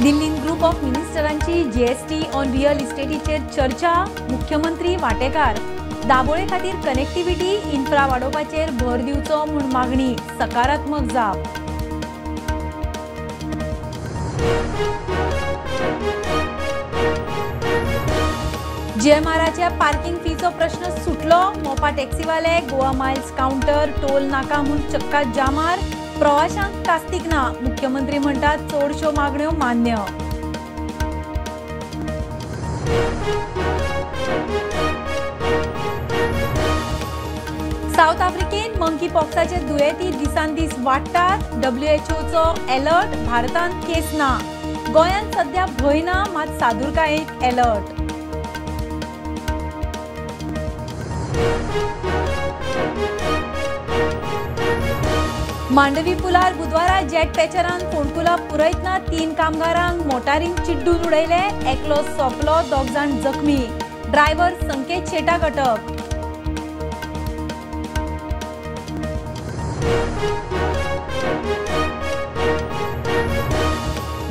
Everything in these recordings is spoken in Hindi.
दिल्लीन ग्रुप ऑफ मिनिस्टरांची जीएसटी ऑन रियल इस्टेटीचेर चर्चा, मुख्यमंत्री वांटेकार. दाबोळे खातीर कनेक्टिव्हिटी इन्फ्रा वाडोवपाचेर भर दिवचो म्हूण मागणी, सकारात्मक जाप. जीएमआरच्या पार्किंग फीचो प्रश्न सुटलो. मोपा टॅक्सीवाले गोवा मायल्स काउंटर टोल नाका म्हूण चक्कात जामार. प्रवाशांक कास्तीक ना, मुख्यमंत्री म्हणटात चडश्यो मागण्यो मान्य. साउथ आफ्रिकेन मंकी पॉक्साचे दुयेंती दिसान दीस वाडटात. WHOचो अलर्ट, भारतांत केस ना. गोंयांत सध्या भंय ना, मात सादूरकायेक अलर्ट. मांडवी पुलार बुधवारा जेट पॅचरान फोंडकुला पुरयतना 3 कामगारांक मोटारीन चिड्डून उडयले. एकलो सोंपलो, 2 जाण जखमी. ड्रायव्हर संकेत शेटाक अटक.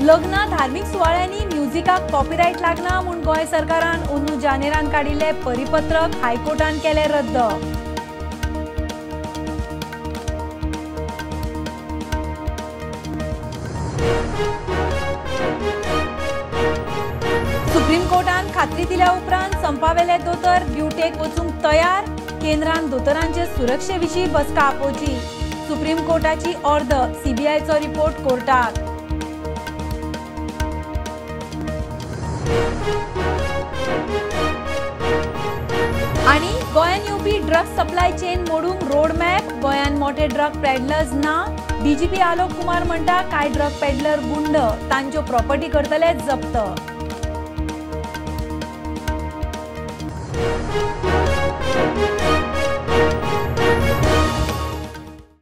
लग्न धार्मिक सुवाळ्यांनी म्युझिकाक कॉपीरायट लागना म्हूण गोंय सरकारान अंदू जानेरान काडिल्ले परिपत्रक हायकोर्टान केले रद्द. सुप्रीम कोर्टान खात्री दिल्या उपरांत संपावेले दोतोर ड्युटेक वचूंक तयार. केंद्रान दोतोरांचे सुरक्षेविशीं बसका आपोवची. Supreme कोर्टाची ऑर्द, CBIचो report कोर्टाक. आनी गोंयान येवपी ड्रग्स सप्लाय चेन मोडूंक रोड मॅप. गोंयान मोठे ड्रग पेडलर्स ना. DGP आलोक कुमार म्हणटा कांय ड्रग पेडलर गुंड तांच्यो प्रॉपर्टी करतले जप्त.